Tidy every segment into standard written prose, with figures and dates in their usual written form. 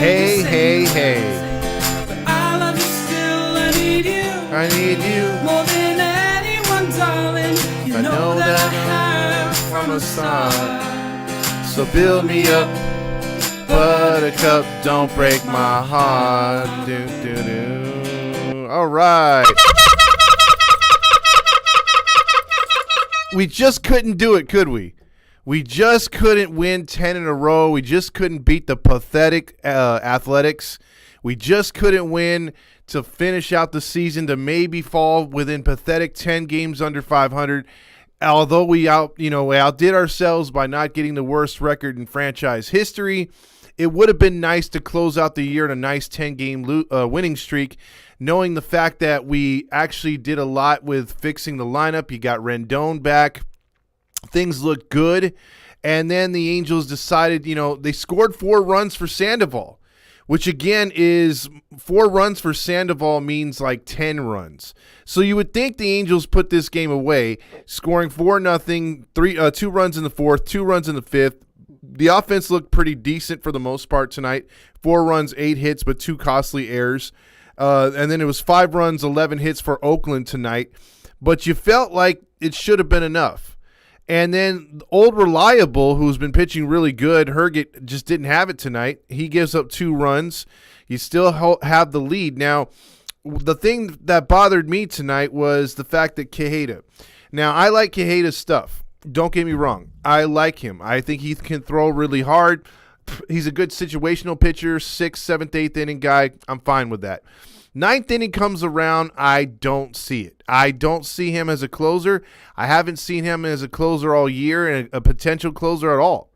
Hey, hey, hey. I love you still, I need you. I need you. More than anyone, darling. You I know that I have from the start. So build me up, buttercup, don't break my heart. Do, do, do. All right. We just couldn't do it, could we? We just couldn't win 10 in a row. We just couldn't beat the pathetic Athletics. We just couldn't win to finish out the season, to maybe fall within pathetic 10 games under 500. Although we outdid ourselves by not getting the worst record in franchise history, it would have been nice to close out the year in a nice 10-game winning streak, knowing the fact that we actually did a lot with fixing the lineup. You got Rendon back. Things looked good, and then the Angels decided, they scored 4 runs for Sandoval, which again is 4 runs for Sandoval means like 10 runs. So you would think the Angels put this game away, scoring 4-0, 2 runs in the 4th, 2 runs in the 5th. The offense looked pretty decent for the most part tonight. 4 runs, 8 hits, but 2 costly errors. And then it was 5 runs, 11 hits for Oakland tonight. But you felt like it should have been enough. And then old reliable, who's been pitching really good, Herget just didn't have it tonight. He gives up 2 runs. You still have the lead. Now, the thing that bothered me tonight was the fact that Quijada. Now, I like Quijida's stuff. Don't get me wrong. I like him. I think he can throw really hard. He's a good situational pitcher, 6th, 7th, 8th inning guy. I'm fine with that. 9th inning comes around, I don't see it. I don't see him as a closer. I haven't seen him as a closer all year and a potential closer at all.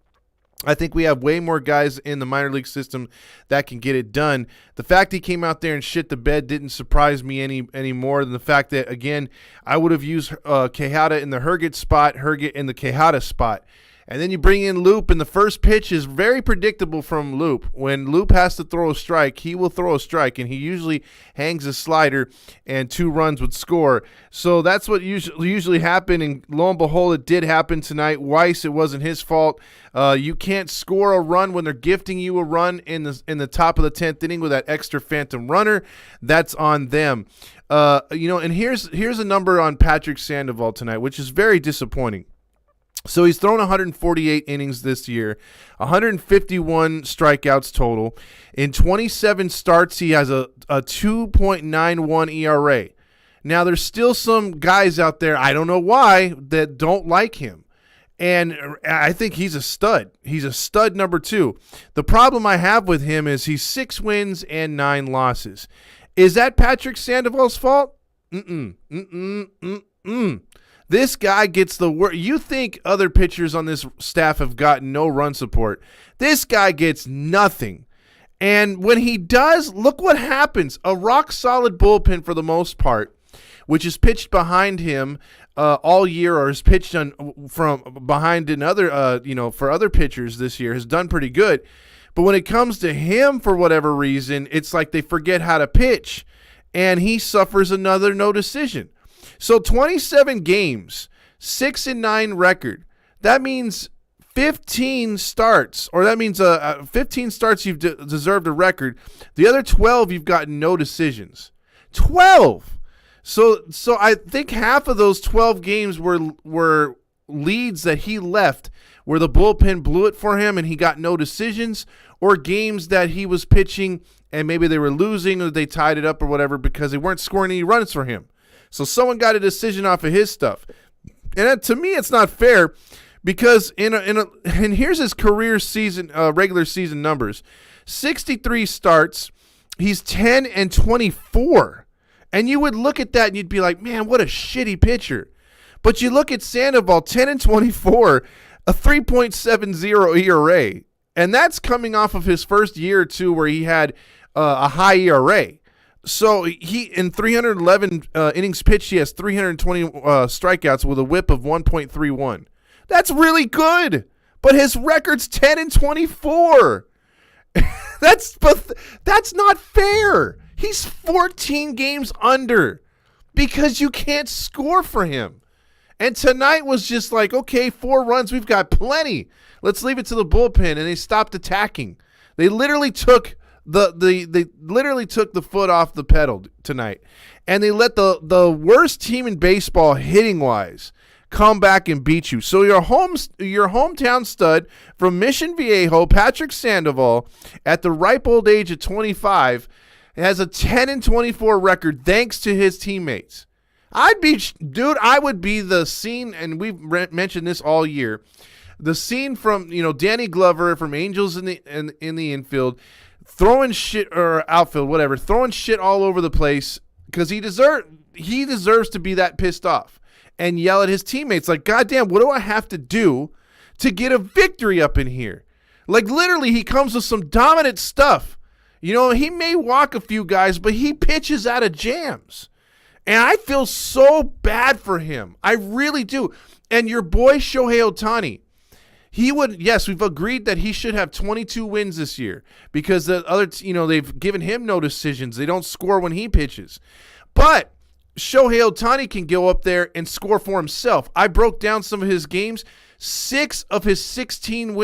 I think we have way more guys in the minor league system that can get it done. The fact he came out there and shit the bed didn't surprise me any more than the fact that, again, I would have used Quijada in the Herget spot, Herget in the Quijada spot. And then you bring in Loop, and the first pitch is very predictable from Loop. When Loop has to throw a strike, he will throw a strike, and he usually hangs a slider, and 2 runs would score. So that's what usually happen, and lo and behold, it did happen tonight. Weiss, it wasn't his fault. You can't score a run when they're gifting you a run in the top of the 10th inning with that extra phantom runner. That's on them. And here's a number on Patrick Sandoval tonight, which is very disappointing. So he's thrown 148 innings this year, 151 strikeouts total. In 27 starts, he has a 2.91 ERA. Now, there's still some guys out there, I don't know why, that don't like him. And I think he's a stud. He's a stud number 2. The problem I have with him is he's 6 wins and 9 losses. Is that Patrick Sandoval's fault? This guy gets the work. You think other pitchers on this staff have gotten no run support. This guy gets nothing. And when he does, look what happens. A rock-solid bullpen for the most part, which is pitched behind him all year, or is pitched from behind another, for other pitchers this year, has done pretty good. But when it comes to him, for whatever reason, it's like they forget how to pitch. and he suffers another no decision. So 27 games, 6-9 record. That means 15 starts, or that means 15 starts you've deserved a record. The other 12 you've gotten no decisions. 12. So I think half of those 12 games were leads that he left where the bullpen blew it for him and he got no decisions, or games that he was pitching and maybe they were losing or they tied it up or whatever because they weren't scoring any runs for him. So someone got a decision off of his stuff. And to me, it's not fair because and here's his career season, regular season numbers. 63 starts. He's 10-24. And you would look at that and you'd be like, man, what a shitty pitcher. But you look at Sandoval, 10-24, a 3.70 ERA. And that's coming off of his first year or two where he had a high ERA. So he, in 311 innings pitched, he has 320 strikeouts with a whip of 1.31. That's really good. But his record's 10-24. That's not fair. He's 14 games under because you can't score for him. And tonight was just like, okay, 4 runs, we've got plenty. Let's leave it to the bullpen, and they stopped attacking. They literally took the foot off the pedal tonight, and they let the worst team in baseball hitting wise come back and beat you. So your hometown stud from Mission Viejo, Patrick Sandoval, at the ripe old age of 25, has a 10-24 record thanks to his teammates. I would be the scene, and we've mentioned this all year. The scene from Danny Glover from Angels in the infield, throwing shit, or outfield, whatever, throwing shit all over the place because he deserves to be that pissed off and yell at his teammates like, God damn, what do I have to do to get a victory up in here? Like literally, he comes with some dominant stuff. He may walk a few guys, but he pitches out of jams. And I feel so bad for him. I really do. And your boy Shohei Ohtani, we've agreed that he should have 22 wins this year because the other, they've given him no decisions. They don't score when he pitches. But Shohei Ohtani can go up there and score for himself. I broke down some of his games. 6 of his 15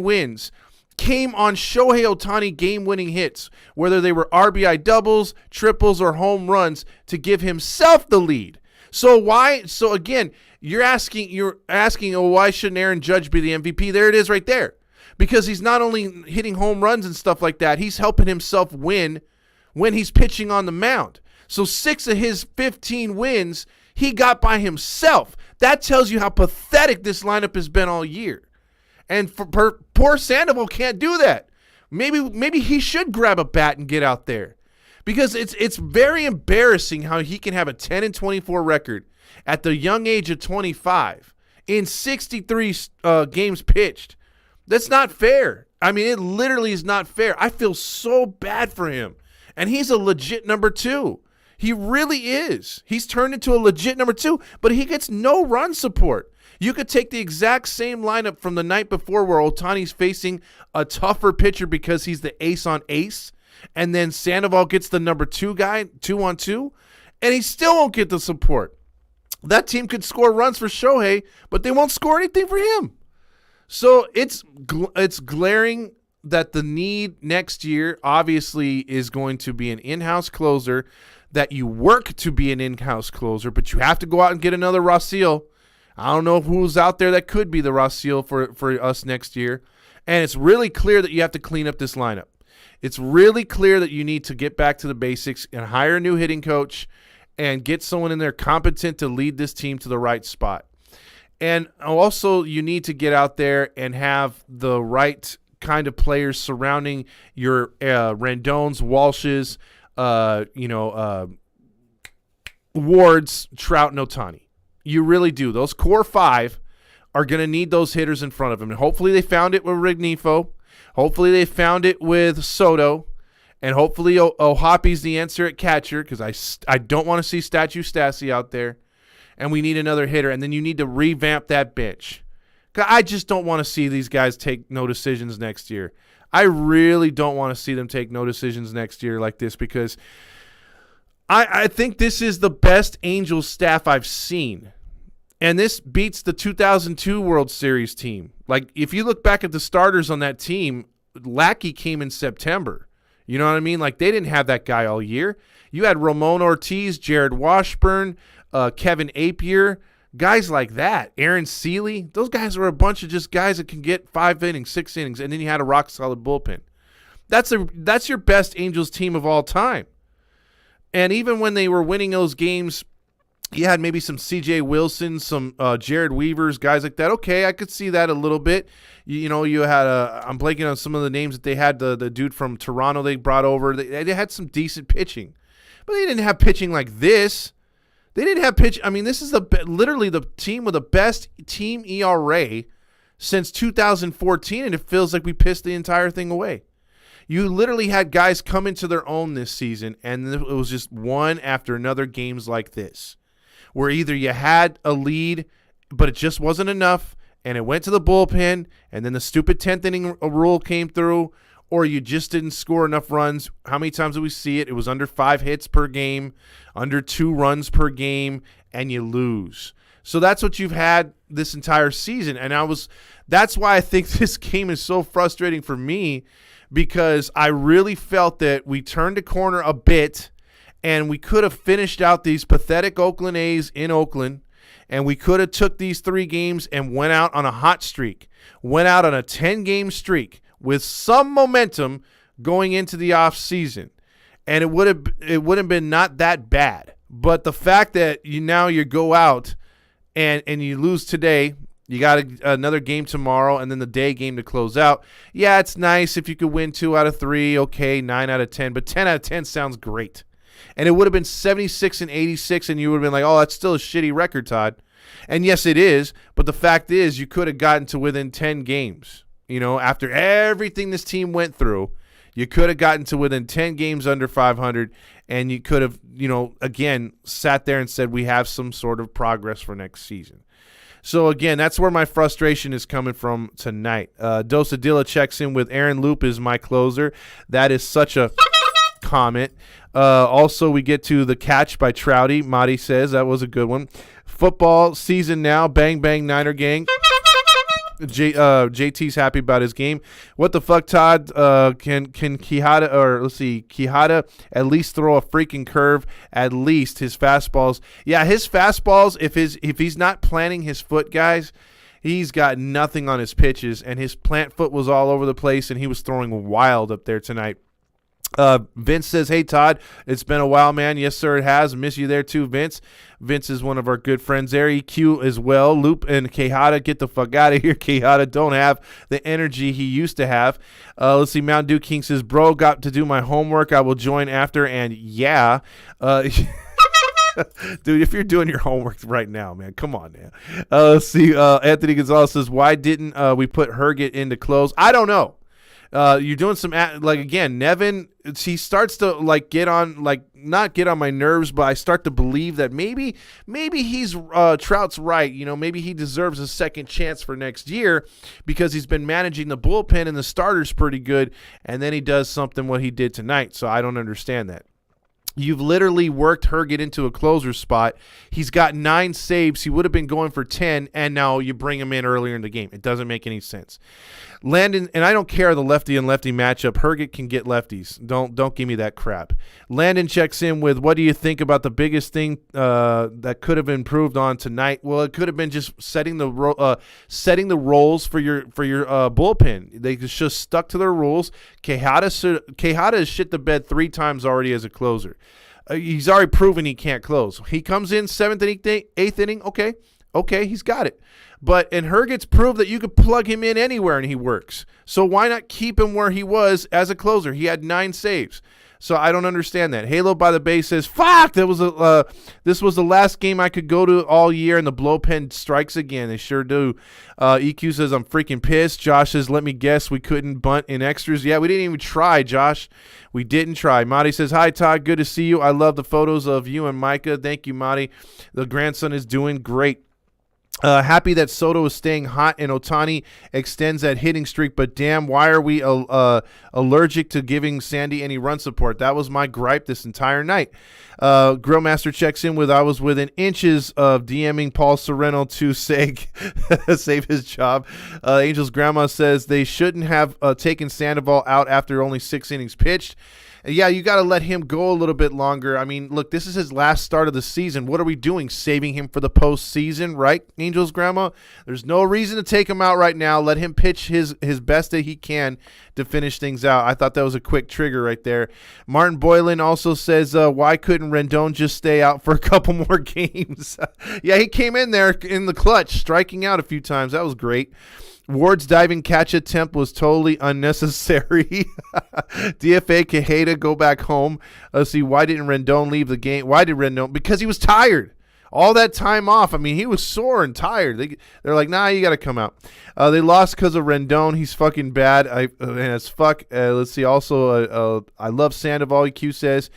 wins came on Shohei Ohtani game-winning hits, whether they were RBI doubles, triples, or home runs to give himself the lead. So again, you're asking, why shouldn't Aaron Judge be the MVP? There it is right there. Because he's not only hitting home runs and stuff like that, he's helping himself win when he's pitching on the mound. So 6 of his 15 wins, he got by himself. That tells you how pathetic this lineup has been all year. And poor Sandoval can't do that. Maybe he should grab a bat and get out there. Because it's very embarrassing how he can have a 10-24 record at the young age of 25 in 63 games pitched. That's not fair. I mean, it literally is not fair. I feel so bad for him. And he's a legit number 2. He really is. He's turned into a legit number 2, but he gets no run support. You could take the exact same lineup from the night before where Ohtani's facing a tougher pitcher because he's the ace on ace, and then Sandoval gets the number 2 guy, 2-on-2, and he still won't get the support. That team could score runs for Shohei, but they won't score anything for him. So it's glaring that the need next year obviously is going to be an in-house closer, that you work to be an in-house closer, but you have to go out and get another Rasil. I don't know who's out there that could be the Rasil for us next year. And it's really clear that you have to clean up this lineup. It's really clear that you need to get back to the basics and hire a new hitting coach and get someone in there competent to lead this team to the right spot. And also you need to get out there and have the right kind of players surrounding your Rendones, Walshes, Wards, Trout, and Ohtani. You really do. Those core 5 are going to need those hitters in front of them. And hopefully they found it with Rengifo. Hopefully they found it with Soto. And hopefully O'Hoppy's the answer at catcher because I don't want to see Statue Stassi out there. And we need another hitter. And then you need to revamp that bench. I just don't want to see these guys take no decisions next year. I really don't want to see them take no decisions next year like this because I think this is the best Angels staff I've seen. And this beats the 2002 World Series team. Like, if you look back at the starters on that team, Lackey came in September. You know what I mean? Like, they didn't have that guy all year. You had Ramon Ortiz, Jared Washburn, Kevin Apier, guys like that. Aaron Seeley. Those guys were a bunch of just guys that can get 5 innings, 6 innings, and then you had a rock-solid bullpen. That's your best Angels team of all time. And even when they were winning those games, you had maybe some C.J. Wilson, some Jared Weavers, guys like that. Okay, I could see that a little bit. You had I'm blanking on some of the names that they had. The dude from Toronto they brought over. They had some decent pitching. But they didn't have pitching like this. They didn't have pitch. I mean, this is literally the team with the best team ERA since 2014, and it feels like we pissed the entire thing away. You literally had guys come into their own this season, and it was just one after another games like this, where either you had a lead, but it just wasn't enough, and it went to the bullpen, and then the stupid 10th inning rule came through, or you just didn't score enough runs. How many times did we see it? It was under 5 hits per game, under 2 runs per game, and you lose. So that's what you've had this entire season, and that's why I think this game is so frustrating for me, because I really felt that we turned a corner a bit, and we could have finished out these pathetic Oakland A's in Oakland, and we could have took these 3 games and went out on a hot streak, went out on a 10-game streak with some momentum going into the off season, and it would have been not that bad. But the fact that you go out and you lose today, you got another game tomorrow, and then the day game to close out. Yeah, it's nice if you could win 2 out of 3, okay, 9 out of 10, but 10 out of 10 sounds great. And it would have been 76 and 86, and you would have been like, oh, that's still a shitty record, Todd. And yes, it is, but the fact is you could have gotten to within 10 games. After everything this team went through, you could have gotten to within 10 games under 500, and you could have, again, sat there and said we have some sort of progress for next season. So, again, that's where my frustration is coming from tonight. Dosadilla checks in with Aaron Loop is my closer. That is such a comment. Also, we get to the catch by Trouty. Marty says that was a good one. Football season now. Bang, bang, Niner gang. JT's happy about his game. What the fuck, Todd? Can Quijada at least throw a freaking curve? At least his fastballs. Yeah, his fastballs. If he's not planting his foot, guys, he's got nothing on his pitches, and his plant foot was all over the place, and he was throwing wild up there tonight. Vince says, hey, Todd, it's been a while, man. Yes, sir, it has. Miss you there, too, Vince. Vince is one of our good friends there. EQ as well. Loop and Quijada, get the fuck out of here. Quijada don't have the energy he used to have. Let's see. Mountain Dew King says, bro, got to do my homework. I will join after. And yeah. Dude, if you're doing your homework right now, man, come on, man. Let's see. Anthony Gonzalez says, why didn't we put Herget into close? I don't know. You're doing some again, Nevin. He starts to get on not get on my nerves, but I start to believe that maybe he's Trout's right. Maybe he deserves a second chance for next year because he's been managing the bullpen and the starters pretty good, and then he does something what he did tonight. So I don't understand that. You've literally worked Herget into a closer spot. He's got 9 saves. He would have been going for 10, and now you bring him in earlier in the game. It doesn't make any sense. Landon, and I don't care the lefty and lefty matchup. Herget can get lefties. Don't give me that crap. Landon checks in with, what do you think about the biggest thing that could have improved on tonight? Well, it could have been just setting the roles for your bullpen. They just stuck to their rules. Quijada has shit the bed 3 times already as a closer. He's already proven he can't close. He comes in 7th and 8th inning. Okay, he's got it. And Herget's proved that you could plug him in anywhere and he works. So why not keep him where he was as a closer? He had 9 saves. So I don't understand that. Halo by the Bay says, fuck, this was the last game I could go to all year, and the Blowpen strikes again. They sure do. EQ says, I'm freaking pissed. Josh says, let me guess, we couldn't bunt in extras. Yeah, we didn't even try, Josh. We didn't try. Marty says, hi, Todd. Good to see you. I love the photos of you and Micah. Thank you, Marty. The grandson is doing great. Happy that Soto is staying hot and Ohtani extends that hitting streak, but damn, why are we allergic to giving Sandy any run support? That was my gripe this entire night. Grillmaster checks in with, I was within inches of DMing Paul Sorrento to save his job. Angel's grandma says they shouldn't have taken Sandoval out after only 6 innings pitched. Yeah, you got to let him go a little bit longer. I mean, look, this is his last start of the season. What are we doing? Saving him for the postseason, right, Angel's grandma? There's no reason to take him out right now. Let him pitch his best that he can to finish things out. I thought that was a quick trigger right there. Martin Boylan also says, why couldn't Rendon just stay out for a couple more games? Yeah, he came in there in the clutch, striking out a few times. That was great. Ward's diving catch attempt was totally unnecessary. DFA Quijada go back home. Let's see, why didn't Rendon leave the game? Why did Rendon? Because he was tired. All that time off. I mean, he was sore and tired. They're like, nah, you got to come out. They lost because of Rendon. He's fucking bad. And as fuck. Let's see. Also, I love Sandoval. EQ says,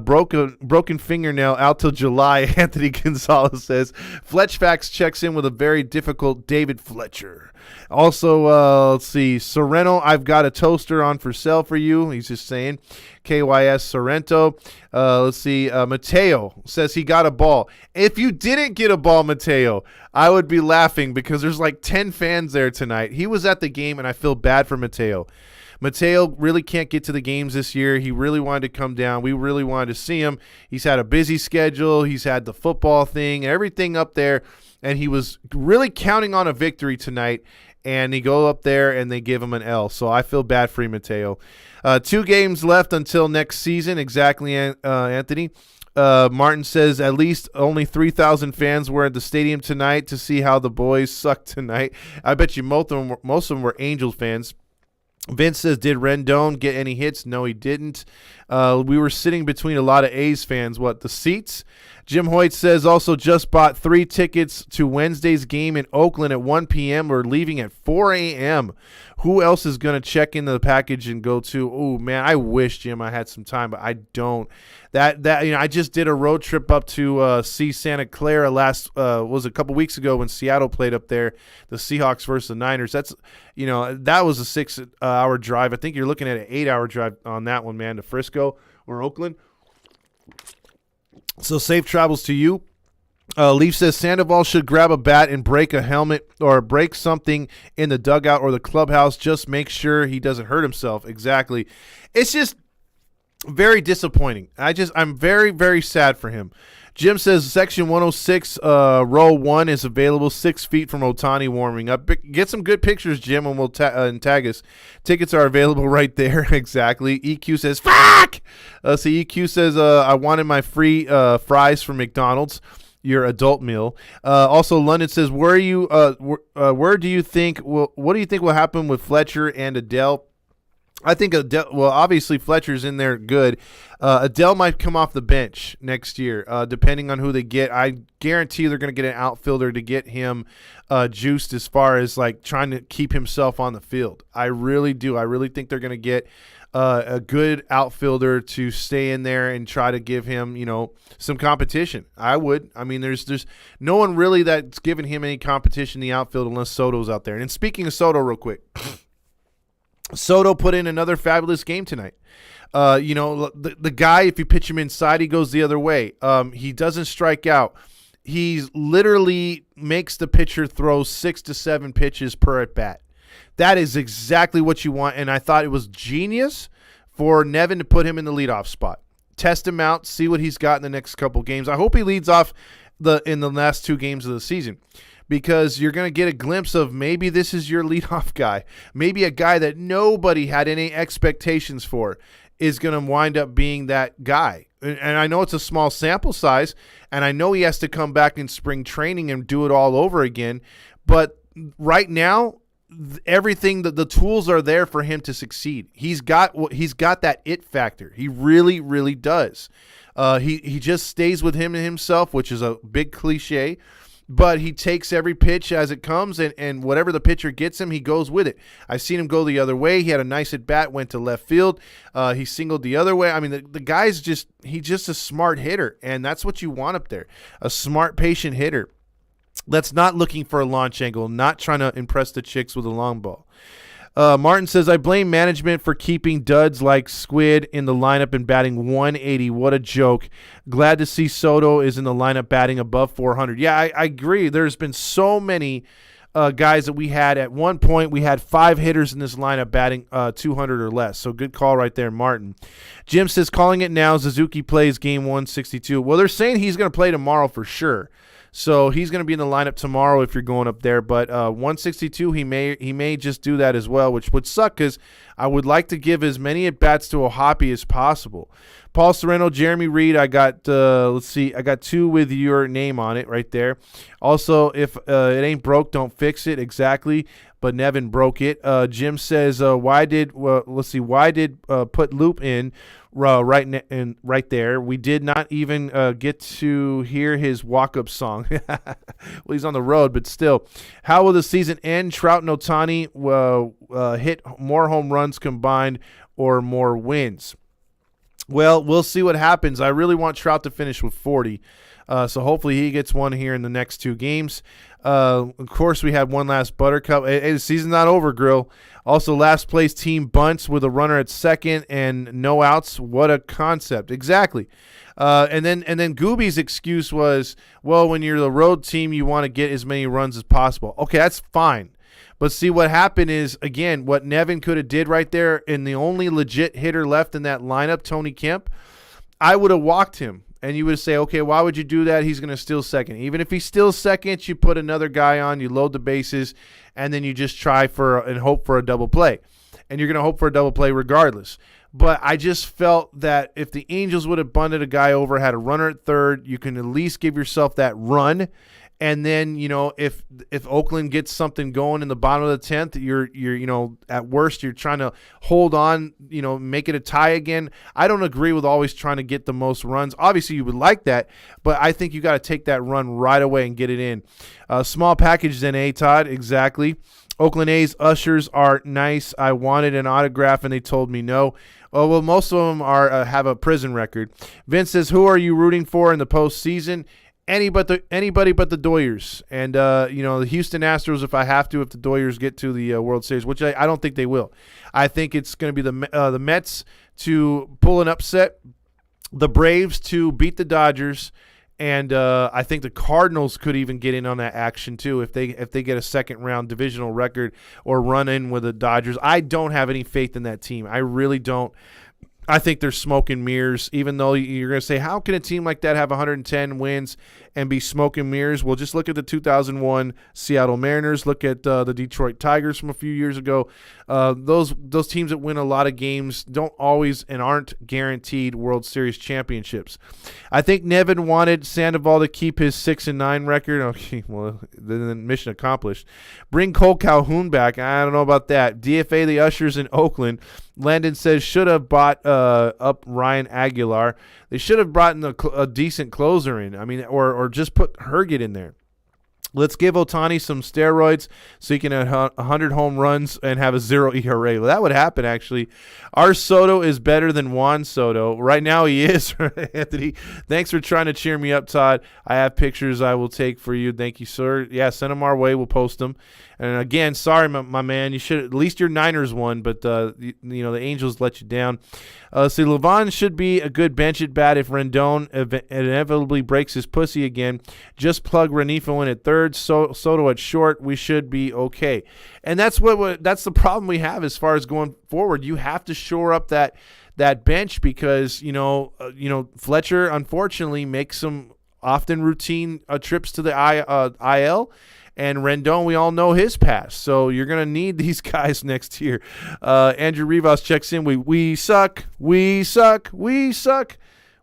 broken fingernail out till July. Anthony Gonzalez says, Fletchfax checks in with a very difficult David Fletcher. Also, let's see. Sorrento, I've got a toaster on for sale for you. He's just saying. KYS Sorrento. Let's see. Mateo says he got a ball. If you didn't get a ball, Mateo, I would be laughing because there's like 10 fans there tonight. He was at the game, and I feel bad for Mateo. Mateo really can't get to the games this year. He really wanted to come down. We really wanted to see him. He's had a busy schedule. He's had the football thing, everything up there, and he was really counting on a victory tonight. And they go up there and they give him an L. So I feel bad for you, Mateo. 2 games left until next season. Exactly, Anthony. Martin says at least only 3,000 fans were at the stadium tonight to see how the boys suck tonight. I bet you most of them were Angels fans. Vince says, did Rendon get any hits? No, he didn't. We were sitting between a lot of A's fans. What, the seats? Jim Hoyt says, also just bought 3 tickets to Wednesday's game in Oakland at 1 p.m. We're leaving at 4 a.m. Who else is going to check into the package and go to? Oh, man, I wish, Jim, I had some time, but I don't. I just did a road trip up to see Santa Clara was a couple weeks ago when Seattle played up there, the Seahawks versus the Niners. That was a 6-hour drive. I think you're looking at an 8-hour drive on that one, man, to Frisco or Oakland. So safe travels to you. Leaf says Sandoval should grab a bat and break a helmet or break something in the dugout or the clubhouse. Just make sure he doesn't hurt himself. Exactly. It's just very disappointing. I'm very, very sad for him. Jim says Section 106, row 1 is available 6 feet from Ohtani warming up. Get some good pictures, Jim, and we'll tag us. Tickets are available right there. Exactly. EQ says, fuck! EQ says, I wanted my free fries from McDonald's, your adult meal. Also, London says, what do you think will happen with Fletcher and Adele? I think obviously Fletcher's in there good. Adele might come off the bench next year, depending on who they get. I guarantee they're going to get an outfielder to get him juiced as far as like trying to keep himself on the field. I really do. I really think they're going to get a good outfielder to stay in there and try to give him, some competition. I would. I mean, there's no one really that's giving him any competition in the outfield unless Soto's out there. And speaking of Soto real quick, Soto put in another fabulous game tonight. The guy, if you pitch him inside, he goes the other way. He doesn't strike out. He literally makes the pitcher throw 6 to 7 pitches per at bat. That is exactly what you want, and I thought it was genius for Nevin to put him in the leadoff spot. Test him out, see what he's got in the next couple games. I hope he leads off in the last 2 games of the season, because you're going to get a glimpse of maybe this is your leadoff guy. Maybe a guy that nobody had any expectations for is going to wind up being that guy. And I know it's a small sample size, and I know he has to come back in spring training and do it all over again. But right now, everything, the tools are there for him to succeed. He's got that it factor. He really, really does. He just stays with him and himself, which is a big cliche. But he takes every pitch as it comes, and whatever the pitcher gets him, he goes with it. I've seen him go the other way. He had a nice at-bat, went to left field. He singled the other way. I mean, the guy's he's just a smart hitter, and that's what you want up there, a smart, patient hitter. Let's not looking for a launch angle, not trying to impress the chicks with a long ball. Martin says, I blame management for keeping duds like Squid in the lineup and batting 180. What a joke. Glad to see Soto is in the lineup batting above 400. Yeah, I agree. There's been so many guys that we had. At one point, we had 5 hitters in this lineup batting 200 or less. So good call right there, Martin. Jim says, calling it now, Suzuki plays game 162. Well, they're saying he's going to play tomorrow for sure. So he's going to be in the lineup tomorrow if you're going up there. But 162, he may just do that as well, which would suck because I would like to give as many at-bats to Ohapi as possible. Paul Sereno, Jeremy Reed, I got, I got 2 with your name on it right there. Also, if it ain't broke, don't fix it. Exactly. But Nevin broke it. Jim says, why did put Loop in right there? We did not even get to hear his walk-up song. Well, he's on the road, but still. How will the season end? Trout and Ohtani hit more home runs combined or more wins? Well, we'll see what happens. I really want Trout to finish with 40. So hopefully he gets one here in the next 2 games. Of course, we had one last Buttercup. Hey, the season's not over, Grill. Also, last place team bunts with a runner at second and no outs. What a concept. Exactly. And then Gooby's excuse was, well, when you're the road team, you want to get as many runs as possible. Okay, that's fine. But see, what happened is, again, what Nevin could have did right there, and the only legit hitter left in that lineup, Tony Kemp, I would have walked him. And you would say, okay, why would you do that? He's going to steal second. Even if he steals second, you put another guy on, you load the bases, and then you just try and hope for a double play. And you're going to hope for a double play regardless. But I just felt that if the Angels would have bunted a guy over, had a runner at third, you can at least give yourself that run. And then, if Oakland gets something going in the bottom of the 10th, you're at worst, you're trying to hold on, make it a tie again. I don't agree with always trying to get the most runs. Obviously, you would like that, but I think you got to take that run right away and get it in. Small package then, Todd, exactly. Oakland A's ushers are nice. I wanted an autograph, and they told me no. Oh, well, most of them have a prison record. Vince says, who are you rooting for in the postseason? Anybody but the Doyers. And, the Houston Astros, if the Doyers get to the World Series, which I don't think they will. I think it's going to be the Mets to pull an upset, the Braves to beat the Dodgers, and I think the Cardinals could even get in on that action too if they get a second-round divisional record or run in with the Dodgers. I don't have any faith in that team. I really don't. I think they're smoke and mirrors, even though you're going to say, how can a team like that have 110 wins and be smoke and mirrors? Well, just look at the 2001 Seattle Mariners. Look at the Detroit Tigers from a few years ago. Those teams that win a lot of games don't always and aren't guaranteed World Series championships. I think Nevin wanted Sandoval to keep his 6-9 record. Okay, well, then mission accomplished. Bring Cole Calhoun back. I don't know about that. DFA the Ushers in Oakland. Landon says should have bought up Ryan Aguilar. They should have brought in a decent closer in. I mean, or just put Herget in there. Let's give Ohtani some steroids so he can have 100 home runs and have a 0 ERA. Well, that would happen, actually. Our Soto is better than Juan Soto. Right now he is, Anthony. Thanks for trying to cheer me up, Todd. I have pictures I will take for you. Thank you, sir. Yeah, send them our way. We'll post them. And, again, sorry, my man. You should at least your Niners won, but, the Angels let you down. See, Levon should be a good bench at bat if Rendon inevitably breaks his pussy again. Just plug Renifo in at third, Soto at short. We should be okay. And that's that's the problem we have as far as going forward. You have to shore up that bench because Fletcher unfortunately makes some often routine trips to the IL. And Rendon, we all know his past. So you're going to need these guys next year. Andrew Rivas checks in. We suck. We suck. We suck.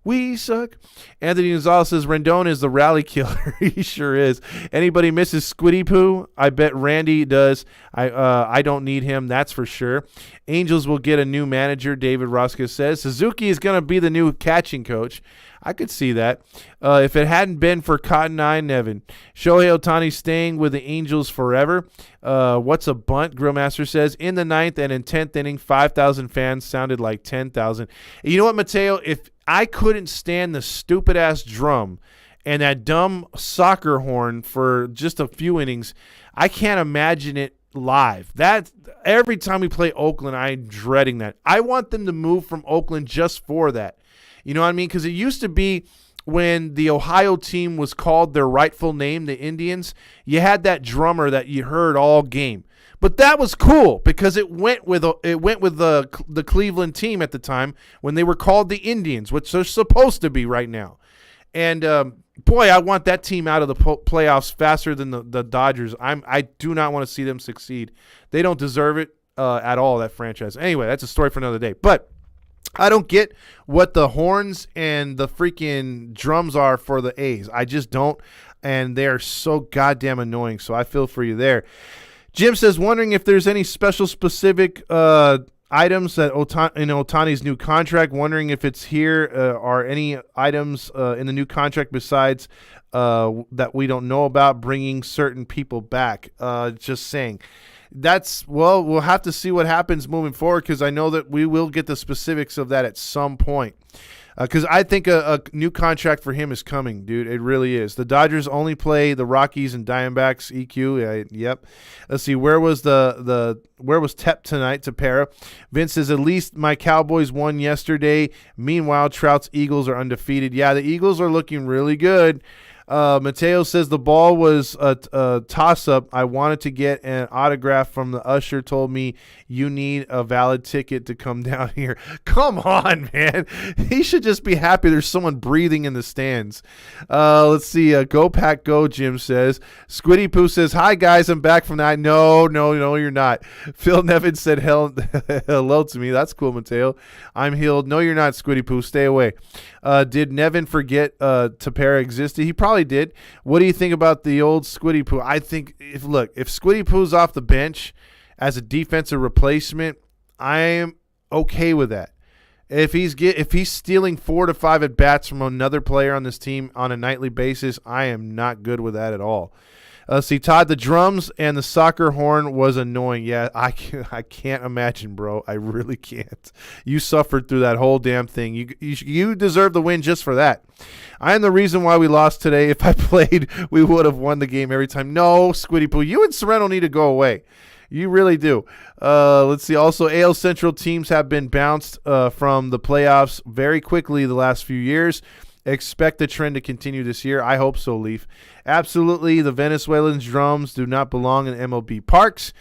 We suck. Anthony Gonzalez says Rendon is the rally killer. He sure is. Anybody misses Squiddy Poo? I bet Randy does. I don't need him, that's for sure. Angels will get a new manager, David Rosca says. Suzuki is going to be the new catching coach. I could see that. If it hadn't been for Cotton Eye Nevin. Shohei Ohtani staying with the Angels forever. What's a bunt? Grillmaster says. In the 9th and in 10th inning, 5,000 fans sounded like 10,000. You know what, Mateo? If I couldn't stand the stupid-ass drum and that dumb soccer horn for just a few innings, I can't imagine it live. That every time we play Oakland, I'm dreading that. I want them to move from Oakland just for that. You know what I mean? Because it used to be when the Ohio team was called their rightful name, the Indians, you had that drummer that you heard all game. But that was cool because it went with the Cleveland team at the time when they were called the Indians, which they're supposed to be right now. And boy, I want that team out of the playoffs faster than the Dodgers. I do not want to see them succeed. They don't deserve it at all, that franchise. Anyway, that's a story for another day. But I don't get what the horns and the freaking drums are for the A's. I just don't, and they're so goddamn annoying, so I feel for you there. Jim says, wondering if there's any special specific items that in Ohtani's new contract, wondering if it's here are any items in the new contract besides that we don't know about, bringing certain people back. Just saying. We'll have to see what happens moving forward because I know that we will get the specifics of that at some point. Because I think a new contract for him is coming, dude. It really is. The Dodgers only play the Rockies and Diamondbacks. EQ, yep. Let's see. Where was where was Tep tonight? Tapera. Vince says at least my Cowboys won yesterday. Meanwhile, Trout's Eagles are undefeated. Yeah, the Eagles are looking really good. Mateo says the ball was a toss-up. I wanted to get an autograph from the usher. Told me you need a valid ticket to come down here. Come on, man. He should just be happy there's someone breathing in the stands. Let's see. Go Pack Go, Jim says. Squiddy Poo says, hi, guys. I'm back from that. No, you're not. Phil Nevin said hello to me. That's cool, Mateo. I'm healed. No, you're not, Squiddy Poo. Stay away. Did Nevin forget Tapera existed? He probably did. What do you think about the old Squiddy Poo? I think if Squiddy Poo's off the bench as a defensive replacement, I am okay with that. If he's stealing 4 to 5 at bats from another player on this team on a nightly basis, I am not good with that at all. See, Todd, the drums and the soccer horn was annoying. Yeah, I can't imagine, bro. I really can't. You suffered through that whole damn thing. You deserve the win just for that. I am the reason why we lost today. If I played, we would have won the game every time. No, Squiddy Poo, you and Sorrento need to go away. You really do. Let's see. Also, AL Central teams have been bounced from the playoffs very quickly the last few years. Expect the trend to continue this year. I hope so, Leaf. Absolutely, the Venezuelan drums do not belong in MLB parks.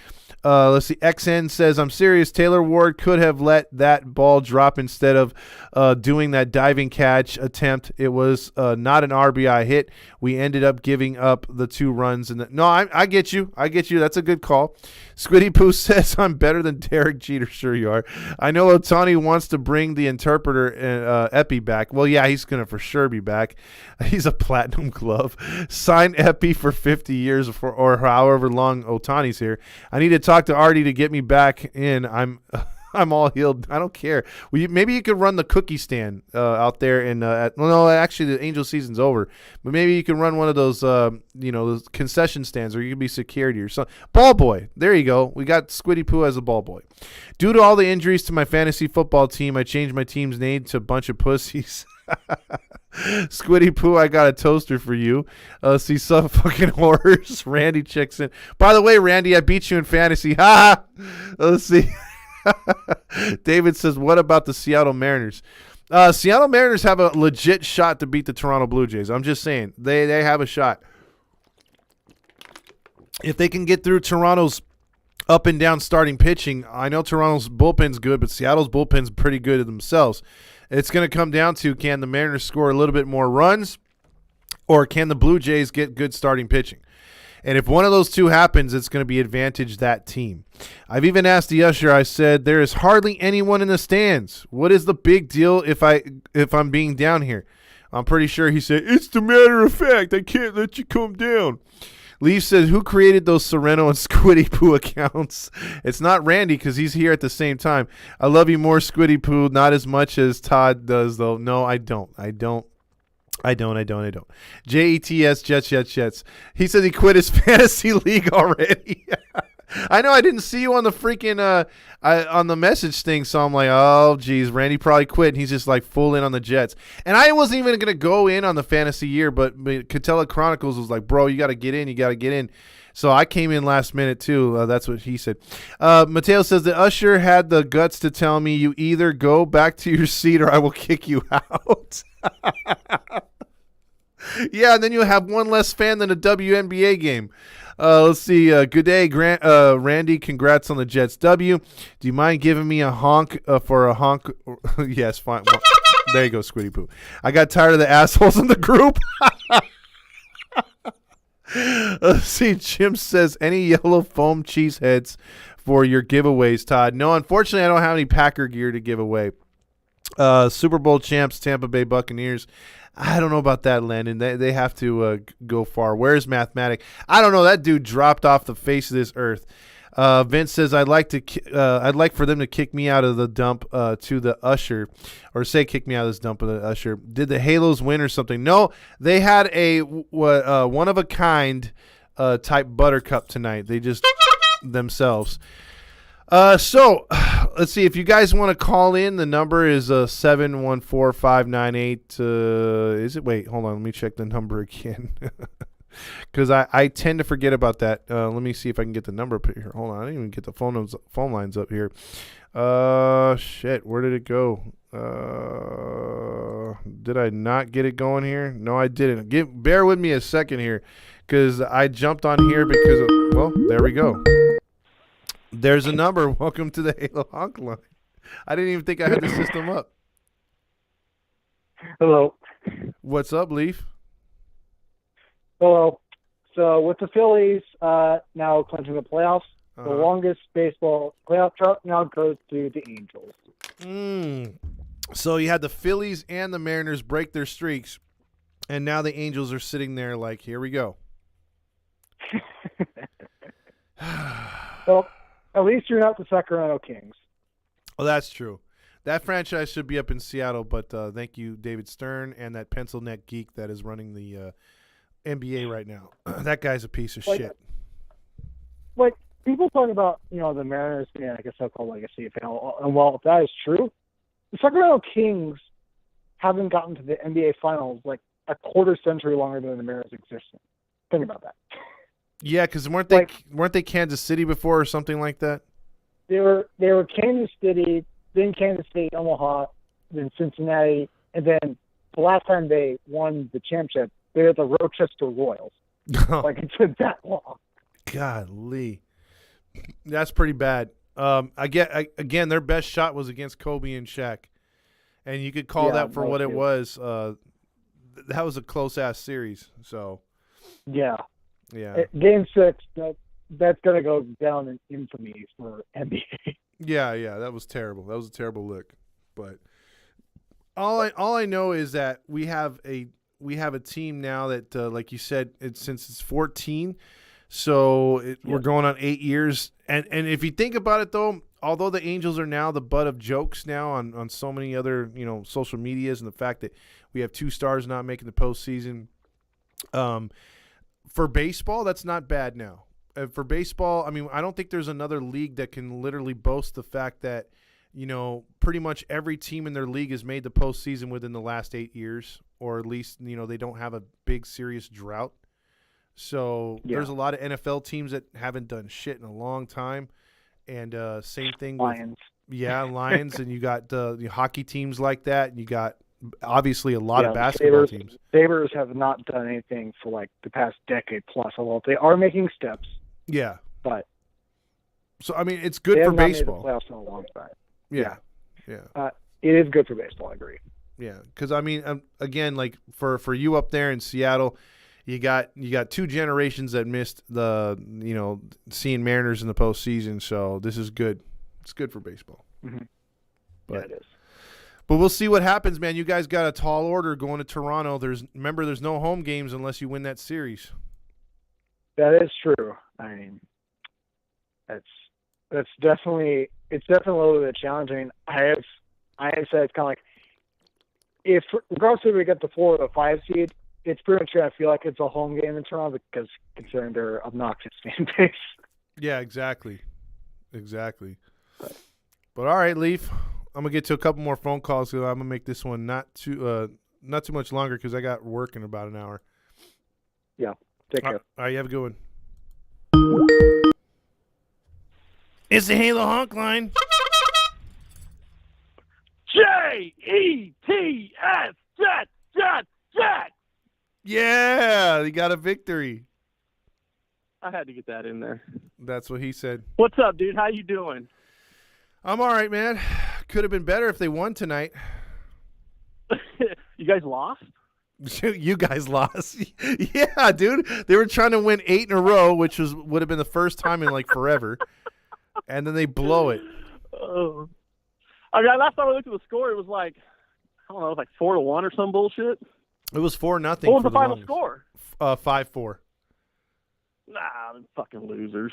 Let's see. XN says, I'm serious. Taylor Ward could have let that ball drop instead of doing that diving catch attempt. It was not an RBI hit. We ended up giving up the 2 runs. No, I get you. That's a good call. Squiddy Poo says, I'm better than Derek Jeter. Sure you are. I know Ohtani wants to bring the interpreter Epi back. Well, yeah, he's going to for sure be back. He's a platinum glove. Sign Epi for 50 years or however long Ohtani's here. I need to talk to Artie to get me back in. I'm all healed. I don't care. Maybe you could run the cookie stand out there no, actually the Angel season's over. But maybe you can run one of those, those concession stands, or you could be security or something. Ball boy. There you go. We got Squiddy Poo as a ball boy. Due to all the injuries to my fantasy football team, I changed my team's name to a bunch of pussies. Squiddy Poo, I got a toaster for you. See some fucking horrors. Randy checks in. By the way, Randy, I beat you in fantasy. Ha! Let's see. David says, what about the Seattle Mariners? Seattle Mariners have a legit shot to beat the Toronto Blue Jays. I'm just saying. They have a shot. If they can get through Toronto's up and down starting pitching, I know Toronto's bullpen's good, but Seattle's bullpen's pretty good themselves. It's going to come down to, can the Mariners score a little bit more runs, or can the Blue Jays get good starting pitching? And if one of those two happens, it's going to be advantage that team. I've even asked the usher, I said, there is hardly anyone in the stands. What is the big deal if I'm being down here? I'm pretty sure he said, it's the matter of fact. I can't let you come down. Leaf says, who created those Sorrento and Squiddy Poo accounts? It's not Randy because he's here at the same time. I love you more, Squiddy Poo, not as much as Todd does, though. No, I don't. Jets. He says he quit his fantasy league already. I know I didn't see you on the freaking on the message thing, so I'm like, oh geez, Randy probably quit. And he's just like full in on the Jets, and I wasn't even gonna go in on the fantasy year, but Catella Chronicles was like, bro, you got to get in, So I came in last minute too. That's what he said. Mateo says the usher had the guts to tell me, you either go back to your seat or I will kick you out. Yeah, and then you'll have one less fan than a WNBA game. Let's see. Good day, Randy. Congrats on the Jets W. Do you mind giving me a honk for a honk? Yes, fine. Well, there you go, Squiddy Poo. I got tired of the assholes in the group. Let's see. Jim says, any yellow foam cheese heads for your giveaways, Todd? No, unfortunately, I don't have any Packer gear to give away. Super Bowl champs, Tampa Bay Buccaneers. I don't know about that, Landon. They have to go far. Where's Mathematic? I don't know. That dude dropped off the face of this earth. Vince says I'd like for them to kick me out of the dump to the usher, or say kick me out of this dump of the usher. Did the Halos win or something? No, they had a one of a kind type buttercup tonight. They just themselves. So let's see if you guys want to call in. The number is 714-598. Is it? Wait, hold on. Let me check the number again. Because I tend to forget about that. Let me see if I can get the number up here. Hold on. I didn't even get the phone lines up here. Shit. Where did it go? Did I not get it going here? No, I didn't. Bear with me a second here, because I jumped on here because well, there we go. There's a number. Welcome to the Halo Honk line. I didn't even think I had the system up. Hello. What's up, Leaf? Hello. So with the Phillies now clinching the playoffs, the longest baseball playoff drought now goes to the Angels. So you had the Phillies and the Mariners break their streaks, and now the Angels are sitting there like, here we go. Well, at least you're not the Sacramento Kings. Well, that's true. That franchise should be up in Seattle, but thank you, David Stern, and that pencil neck geek that is running the NBA right now. That guy's a piece of shit. Like, people talk about, the Mariners being, I guess, so-called legacy. And while that is true, the Sacramento Kings haven't gotten to the NBA Finals like a quarter century longer than the Mariners existed. Think about that. Yeah, because weren't they Kansas City before or something like that? They were Kansas City, then Kansas State, Omaha, then Cincinnati, and then the last time they won the championship, they were the Rochester Royals. Like, it's been that long. Golly, that's pretty bad. Again, their best shot was against Kobe and Shaq, and you could call that for what it was. That was a close ass series. So, yeah. Game 6, that's gonna go down in infamy for NBA. Yeah, that was terrible. That was a terrible look. But all I know is that we have a team now that, like you said, since it's 14, so we're going on 8 years. And if you think about it, though, although the Angels are now the butt of jokes now on so many other social medias, and the fact that we have 2 stars not making the postseason, for baseball, that's not bad now. For baseball, I mean, I don't think there's another league that can literally boast the fact that, pretty much every team in their league has made the postseason within the last 8 years, or at least, they don't have a big serious drought. So there's a lot of NFL teams that haven't done shit in a long time. And same thing Lions. Lions. And you got the hockey teams like that. And you got obviously a lot of basketball teams. Sabres have not done anything for like the past decade plus, although they are making steps. Yeah. But so, I mean, it's good for baseball. They have not made the playoffs in a long time. Yeah. It is good for baseball, I agree. Yeah, because, I mean, again, like for you up there in Seattle, you got 2 generations that missed the, seeing Mariners in the postseason, so this is good. It's good for baseball. Mm-hmm. But, yeah, it is. But we'll see what happens, man. You guys got a tall order going to Toronto. Remember, there's no home games unless you win that series. That is true. I mean, it's definitely a little bit challenging. I have said it's kind of like, if regardless if we get the 4 or the 5 seed, it's pretty much going to feel like it's a home game in Toronto because considering their obnoxious fan base. Yeah, exactly. But all right, Leaf. I'm gonna get to a couple more phone calls. So I'm gonna make this one not too much longer because I got work in about an hour. Yeah. Take care. All right, you have a good one. It's the Halo Honk line. J-E-T-S, Jet, Jet, Jet. Yeah, he got a victory. I had to get that in there. That's what he said. What's up, dude? How you doing? I'm all right, man. Could have been better if they won tonight. You guys lost? You guys lost. Yeah, dude. They were trying to win 8 in a row, which would have been the first time in like forever. And then they blow it. Oh. I mean, last time I looked at the score, it was like, I don't know, it was like 4-1 or some bullshit. It was 4-0. What was the final score? 5-4. Nah, them fucking losers.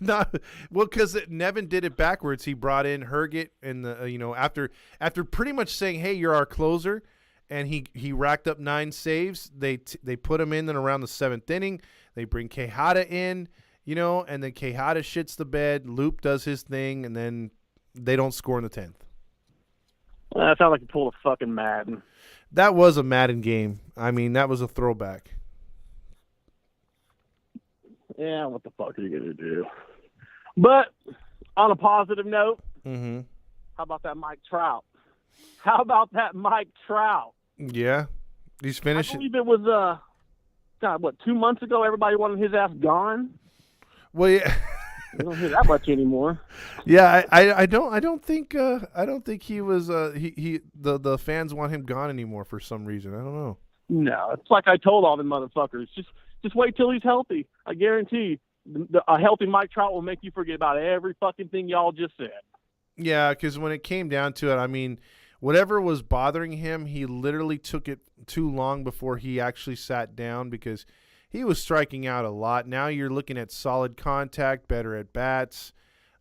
No, well, because Nevin did it backwards. He brought in Herget and after pretty much saying, "Hey, you're our closer," and he racked up 9 saves. They put him in then around the 7th inning. They bring Quijada in, and then Quijada shits the bed. Loop does his thing, and then they don't score in the 10th. That sounds like you pulled a fucking Madden. That was a Madden game. I mean, that was a throwback. Yeah, what the fuck are you gonna do? But on a positive note, Mm-hmm. how about that Mike Trout? How about that Mike Trout? Yeah, he's I finishing. believe it was 2 months ago. Everybody wanted his ass gone. Well, yeah. We don't hear that much anymore. Yeah, I don't think he was the fans want him gone anymore for some reason. I don't know. No, it's like I told all the motherfuckers. Just wait till he's healthy. I guarantee a healthy Mike Trout will make you forget about every fucking thing y'all just said. Yeah, because when it came down to it, I mean, whatever was bothering him, he literally took it too long before he actually sat down because he was striking out a lot. Now you're looking at solid contact, better at bats.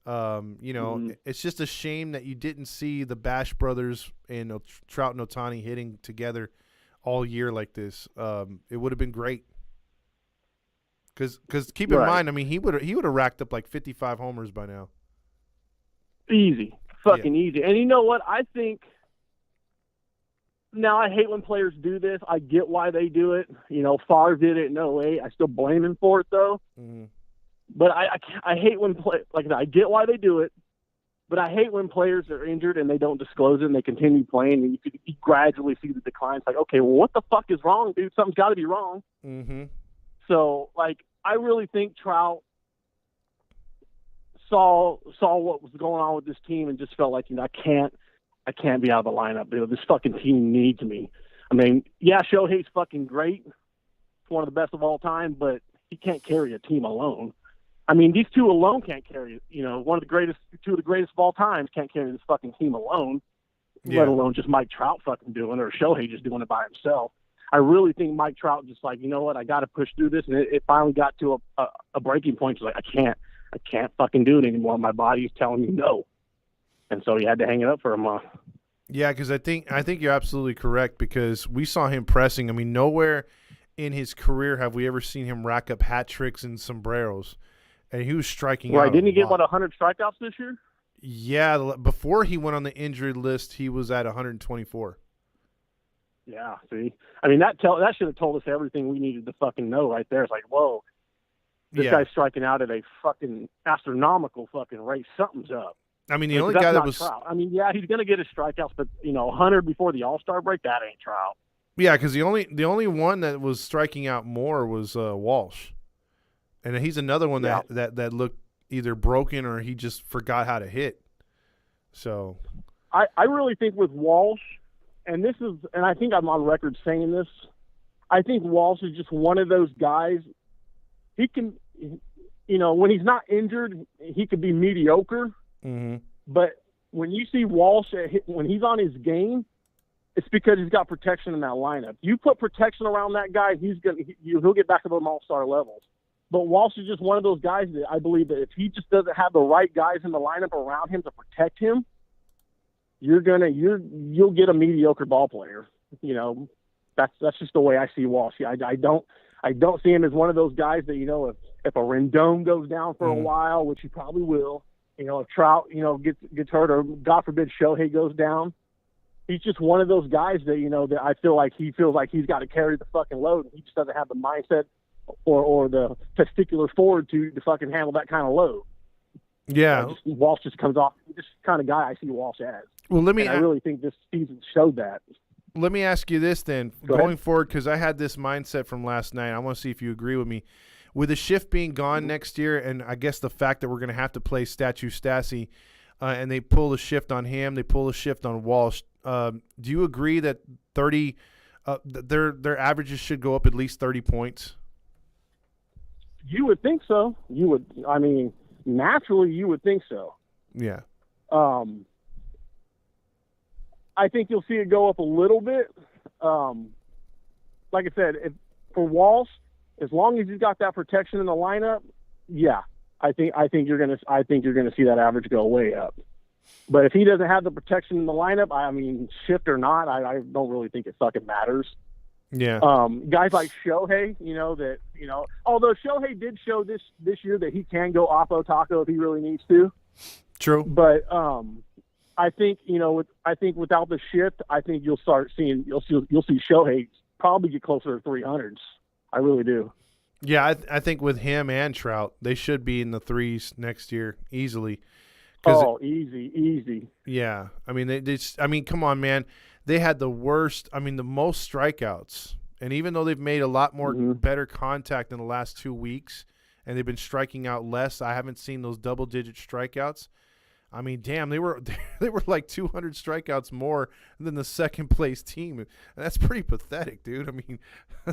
It's just a shame that you didn't see the Bash brothers and Trout and Ohtani hitting together all year like this. It would have been great. Because keep in mind, I mean, he would have racked up like 55 homers by now. Easy. Fucking easy. And you know what? I think now I hate when players do this. I get why they do it. Favre did it in 08. I still blame him for it, though. Mm-hmm. But I hate when I get why they do it, but I hate when players are injured and they don't disclose it and they continue playing and you gradually see the decline. It's like, okay, well, what the fuck is wrong, dude? Something's got to be wrong. Mm-hmm. So, I really think Trout saw what was going on with this team and just felt like, I can't be out of the lineup, dude. This fucking team needs me. I mean, yeah, Shohei's fucking great. He's one of the best of all time, but he can't carry a team alone. I mean, these two alone can't carry it. Two of the greatest of all time can't carry this fucking team alone, let alone just Mike Trout fucking doing it or Shohei just doing it by himself. I really think Mike Trout just like, you know what, I got to push through this. And it finally got to a breaking point. He's like, I can't fucking do it anymore. My body's telling me no. And so he had to hang it up for a month. Yeah, because I think you're absolutely correct because we saw him pressing. I mean, nowhere in his career have we ever seen him rack up hat tricks and sombreros. And he was striking out. Right, didn't he get, 100 strikeouts this year? Yeah, before he went on the injury list, he was at 124. Yeah, see? I mean, that should have told us everything we needed to fucking know right there. It's like, whoa, this guy's striking out at a fucking astronomical fucking rate. Something's up. I mean, the only guy that was Trout. I mean, yeah, he's going to get his strikeouts, but, 100 before the All-Star break, that ain't Trout. Yeah, because the only one that was striking out more was Walsh. And he's another one that looked either broken or he just forgot how to hit. So I really think with Walsh, and I think I'm on record saying this, I think Walsh is just one of those guys. He can, when he's not injured, he could be mediocre. Mm-hmm. But when you see Walsh, when he's on his game, it's because he's got protection in that lineup. You put protection around that guy, he'll get back to those all-star levels. But Walsh is just one of those guys that I believe that if he just doesn't have the right guys in the lineup around him to protect him, you'll get a mediocre ball player. That's just the way I see Walsh. I don't see him as one of those guys that, if a Rendon goes down for a while, which he probably will, if Trout, gets hurt, or God forbid Shohei goes down, he's just one of those guys that, that I feel like he feels like he's got to carry the fucking load. He just doesn't have the mindset or the testicular fortitude to fucking handle that kind of load. Yeah. Walsh just comes off this kind of guy I see Walsh as. Well, I really think this season showed that. Let me ask you this then, going forward, because I had this mindset from last night. I want to see if you agree with me. With the shift being gone next year, and I guess the fact that we're going to have to play Statue Stassi, and they pull the shift on him, they pull the shift on Walsh. Do you agree that 30, their averages should go up at least 30 points? You would think so. Naturally, you would think so. Yeah. I think you'll see it go up a little bit. Like I said, for Walsh, as long as he's got that protection in the lineup, yeah, I think you're gonna see that average go way up. But if he doesn't have the protection in the lineup, shift or not, I don't really think it fucking matters. Yeah. Guys like Shohei, although Shohei did show this year that he can go oppo taco if he really needs to. True. But I think without the shift, I think you'll see Shohei probably get closer to 300s. I really do. Yeah, I think with him and Trout, they should be in the threes next year easily. Easy. Yeah, come on, man. They had the worst, the most strikeouts. And even though they've made a lot more better contact in the last 2 weeks, and they've been striking out less, I haven't seen those double-digit strikeouts. Damn, they were like 200 strikeouts more than the second-place team. And that's pretty pathetic, dude.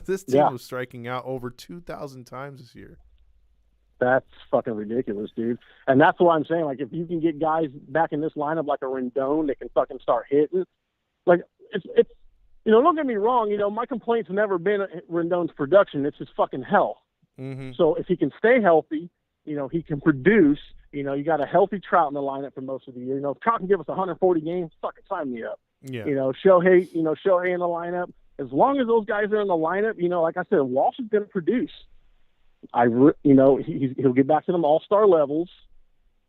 This team was striking out over 2,000 times this year. That's fucking ridiculous, dude. And that's what I'm saying. Like, if you can get guys back in this lineup like a Rendon that can fucking start hitting, like, it's don't get me wrong, my complaint's never been Rendon's production. It's just fucking health. Mm-hmm. So if he can stay healthy, he can produce. You got a healthy Trout in the lineup for most of the year. If Trout can give us 140 games, fucking sign me up. Yeah. Shohei in the lineup. As long as those guys are in the lineup, like I said, Walsh is going to produce. He'll get back to them all-star levels.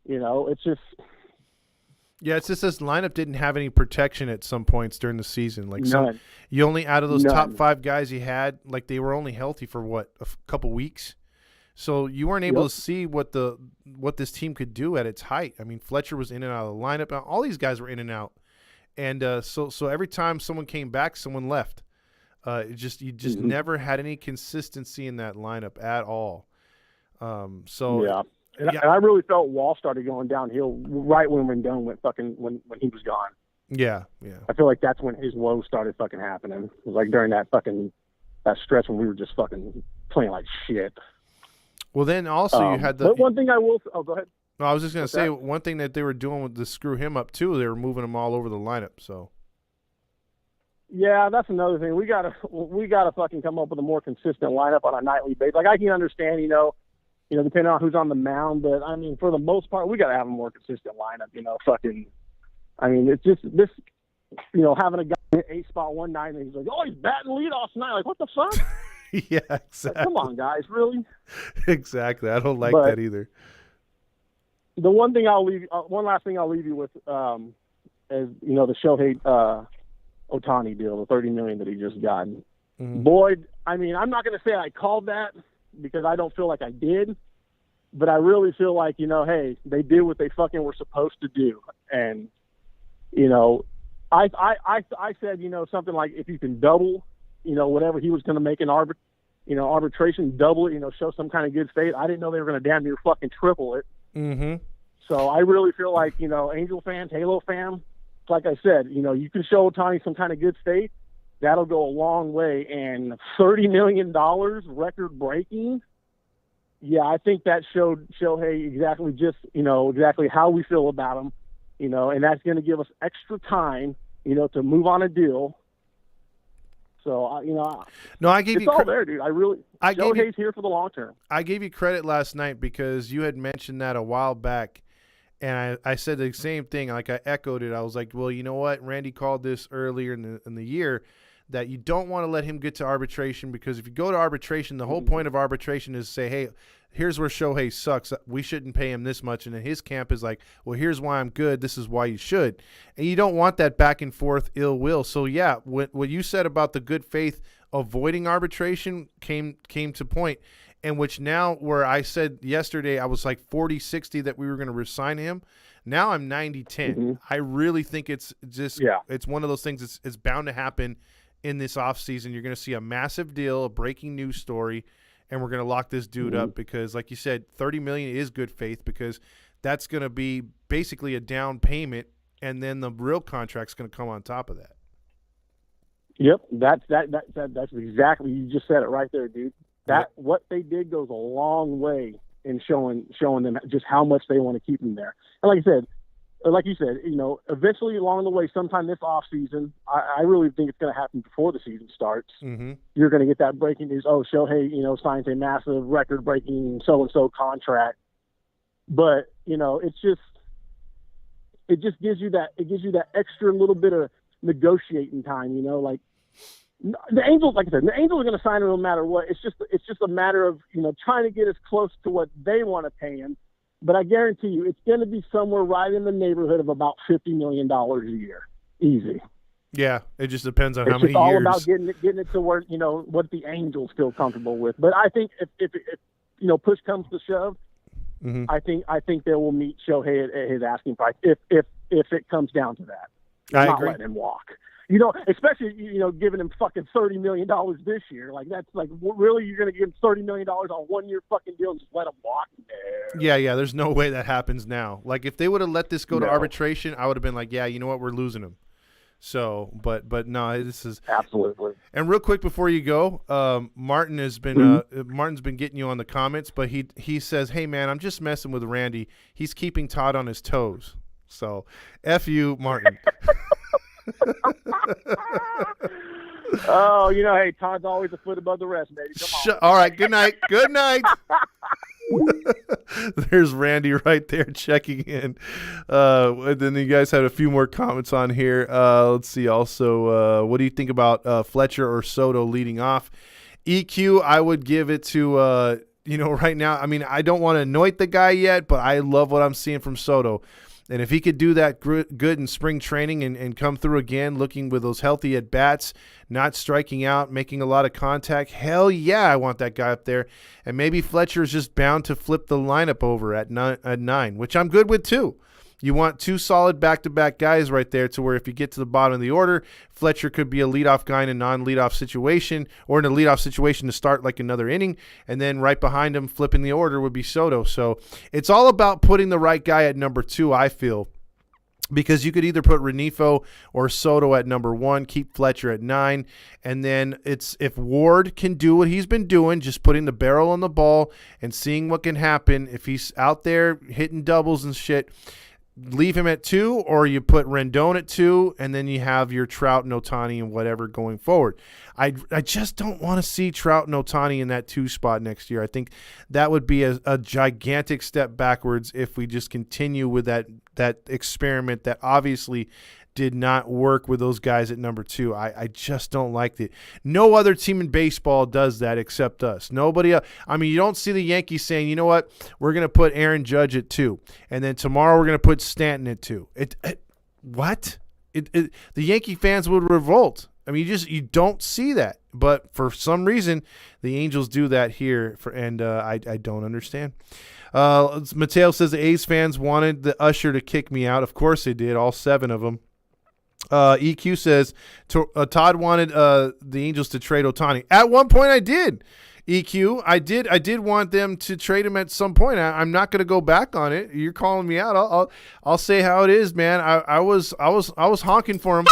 It's just. Yeah, it's just this lineup didn't have any protection at some points during the season. Like, you only out of those top 5 guys you had, like, they were only healthy for a couple weeks. So you weren't able to see what this team could do at its height. Fletcher was in and out of the lineup. All these guys were in and out, and so every time someone came back, someone left. You just never had any consistency in that lineup at all. And I really felt Wall started going downhill right when Rendon went when he was gone. Yeah. I feel like that's when his woes started fucking happening. It was like during that stretch when we were just fucking playing like shit. Well, then also you had the. But one thing I will. Oh, go ahead. No, I was just gonna say one thing that they were doing to screw him up too. They were moving him all over the lineup. So. Yeah, that's another thing. We gotta fucking come up with a more consistent lineup on a nightly basis. Like, I can understand, depending on who's on the mound, but for the most part, we gotta have a more consistent lineup. It's just this. Having a guy in 8 spot one night and he's like, oh, he's batting leadoff tonight. Like, what the fuck? Yeah, exactly. Like, come on, guys, really? Exactly. I don't like that either. The one last thing I'll leave you with, is the Shohei Ohtani deal, the $30 million that he just got. Mm-hmm. Boy, I'm not going to say I called that because I don't feel like I did, but I really feel like, hey, they did what they fucking were supposed to do. And, I said, something like, if you can double, whatever he was going to make in arbitration, double it, show some kind of good faith. I didn't know they were going to damn near fucking triple it. Mm-hmm. So I really feel like, Angel fans, Halo fans, like I said, you can show Ohtani some kind of good faith. That'll go a long way. And $30 million, record breaking. Yeah, I think that showed Shohei exactly how we feel about him, and that's going to give us extra time, to move on a deal. So, I gave it's you all there, dude. Shohei's here for the long term. I gave you credit last night because you had mentioned that a while back, and I said the same thing. Like, I echoed it. I was like, well, you know what? Randy called this earlier in the year that you don't want to let him get to arbitration, because if you go to arbitration, the whole point of arbitration is to say, hey, here's where Shohei sucks. We shouldn't pay him this much. And then his camp is like, well, here's why I'm good. This is why you should. And you don't want that back and forth ill will. So, yeah, what you said about the good faith avoiding arbitration came to point, and which now where I said yesterday I was like 40-60 that we were going to resign him. Now I'm 90-10. I really think it's just it's one of those things it's bound to happen in this offseason. You're going to see a massive deal, a breaking news story, and we're going to lock this dude up because, like you said, $30 million is good faith, because that's going to be basically a down payment, and then the real contract's going to come on top of that. Yep, that's exactly, you just said it right there, dude. What they did goes a long way in showing them just how much they want to keep him there. And like you said, eventually along the way, sometime this off season, I really think it's going to happen before the season starts. You're going to get that breaking news. Oh, Shohei, signs a massive record-breaking so-and-so contract. But it just gives you that extra little bit of negotiating time. Like the Angels, like I said, the Angels are going to sign him no matter what. It's just a matter of trying to get as close to what they want to pay him. But I guarantee you, it's going to be somewhere right in the neighborhood of about $50 million a year, easy. Yeah, it just depends on how it's many all years. About getting it to where what the Angels feel comfortable with. But I think if push comes to shove, I think they will meet Shohei at his asking price if it comes down to that. I not agree. letting him walk. Especially giving him fucking $30 million this year. Like, that's like, really, you're going to give him $30 million on a 1-year fucking deal and just let him walk? Yeah, there's no way that happens now. Like, if they would have let this go to arbitration, I would have been like, yeah, you know what, we're losing him. So, but no, this is absolutely. And real quick before you go, Martin has been Martin's been getting you on the comments, but he says, hey man, I'm just messing with Randy. He's keeping Todd on his toes. So, F you, Martin. Oh, hey, Todd's always a foot above the rest, baby. Come on. All right, good night. Good night. There's Randy right there checking in. And then you guys had a few more comments on here. Let's see. Also, what do you think about Fletcher or Soto leading off? EQ, I would give it to right now. I mean, I don't want to anoint the guy yet, but I love what I'm seeing from Soto. And if he could do that good in spring training and come through again looking with those healthy at-bats, not striking out, making a lot of contact, hell yeah, I want that guy up there. And maybe Fletcher is just bound to flip the lineup over at nine, which I'm good with too. You want two solid back-to-back guys right there to where if you get to the bottom of the order, Fletcher could be a leadoff guy in a non-leadoff situation or in a leadoff situation to start like another inning, and then right behind him flipping the order would be Soto. So it's all about putting the right guy at number 2, I feel, because you could either put Renifo or Soto at number 1, keep Fletcher at 9, and then it's if Ward can do what he's been doing, just putting the barrel on the ball and seeing what can happen, if he's out there hitting doubles and shit, leave him at 2, or you put Rendon at 2, and then you have your Trout and Ohtani and whatever going forward. I just don't want to see Trout and Ohtani in that 2 spot next year. I think that would be a gigantic step backwards if we just continue with that experiment that obviously did not work with those guys at number 2. I just don't like it. No other team in baseball does that except us. Nobody else. I mean, you don't see the Yankees saying, you know what, we're going to put Aaron Judge at 2, and then tomorrow we're going to put Stanton at 2. What? The Yankee fans would revolt. I mean, you don't see that. But for some reason, the Angels do that here, and I don't understand. Mateo says the A's fans wanted the usher to kick me out. Of course they did, all 7 of them. EQ says Todd wanted the Angels to trade Ohtani. At one point I did. EQ, I did want them to trade him at some point. I'm not going to go back on it. You're calling me out. I'll say how it is, man. I was honking for him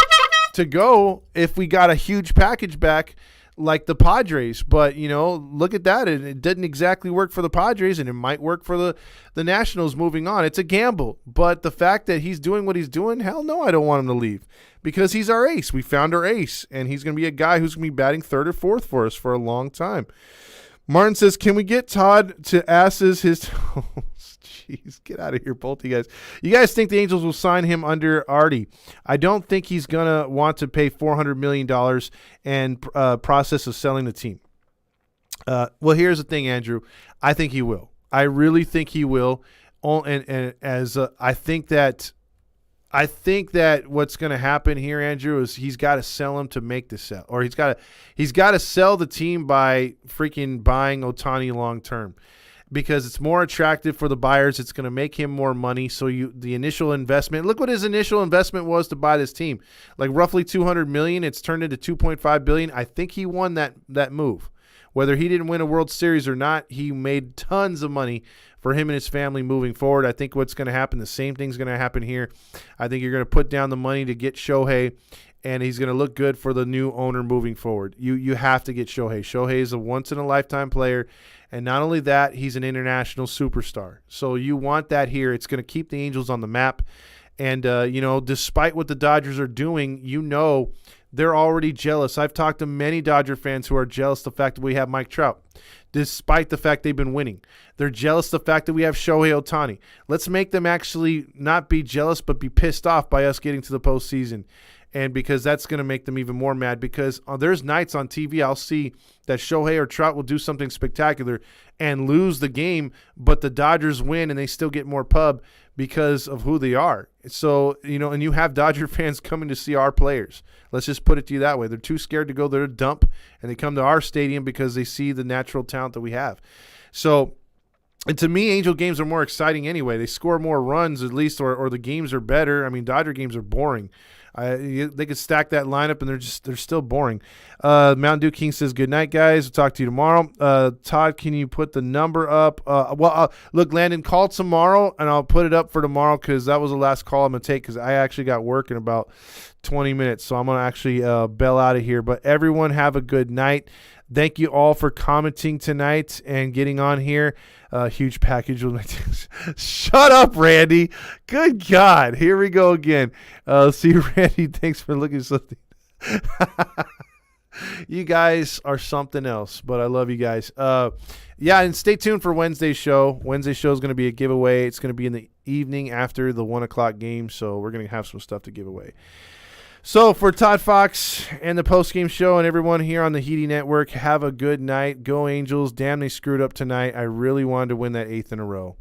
to go if we got a huge package back like the Padres, but look at that. It didn't exactly work for the Padres, and it might work for the Nationals moving on. It's a gamble, but the fact that he's doing what he's doing, hell no, I don't want him to leave because he's our ace. We found our ace, and he's going to be a guy who's going to be batting 3rd or 4th for us for a long time. Martin says, can we get Todd to asses his toes? Jeez, get out of here, both of you guys. You guys think the Angels will sign him under Artie? I don't think he's going to want to pay $400 million and process of selling the team. Well, here's the thing, Andrew. I think he will. I really think he will. I think that what's going to happen here, Andrew, is he's got to sell him to make the sell, or he's got to sell the team by freaking buying Ohtani long term, because it's more attractive for the buyers. It's going to make him more money. So the initial investment. Look what his initial investment was to buy this team, like roughly $200 million. It's turned into $2.5 billion. I think he won that move. Whether he didn't win a World Series or not, he made tons of money for him and his family moving forward. I think what's going to happen, the same thing's going to happen here. I think you're going to put down the money to get Shohei, and he's going to look good for the new owner moving forward. You have to get Shohei. Shohei is a once-in-a-lifetime player, and not only that, he's an international superstar. So you want that here. It's going to keep the Angels on the map. And, despite what the Dodgers are doing, they're already jealous. I've talked to many Dodger fans who are jealous of the fact that we have Mike Trout, despite the fact they've been winning. They're jealous of the fact that we have Shohei Ohtani. Let's make them actually not be jealous, but be pissed off by us getting to the postseason. And because that's going to make them even more mad, because there's nights on TV I'll see that Shohei or Trout will do something spectacular and lose the game, but the Dodgers win and they still get more pub because of who they are. So, and you have Dodger fans coming to see our players. Let's just put it to you that way. They're too scared to go there to dump, and they come to our stadium because they see the natural talent that we have. So, and to me, Angel games are more exciting anyway. They score more runs at least, or the games are better. I mean, Dodger games are boring. They could stack that lineup, and they're still boring. Mountain Dew King says, good night, guys. We'll talk to you tomorrow. Todd, can you put the number up? Look, Landon, call tomorrow, and I'll put it up for tomorrow because that was the last call I'm going to take because I actually got work in about 20 minutes, so I'm going to actually bail out of here. But everyone have a good night. Thank you all for commenting tonight and getting on here. Huge package with my Shut up, Randy. Good God. Here we go again. See, Randy, thanks for looking something. You guys are something else, but I love you guys. And stay tuned for Wednesday's show. Wednesday's show is going to be a giveaway. It's going to be in the evening after the 1 o'clock game, so we're going to have some stuff to give away. So for Todd Fox and the postgame show and everyone here on the Heedy Network, have a good night. Go Angels. Damn, they screwed up tonight. I really wanted to win that 8th in a row.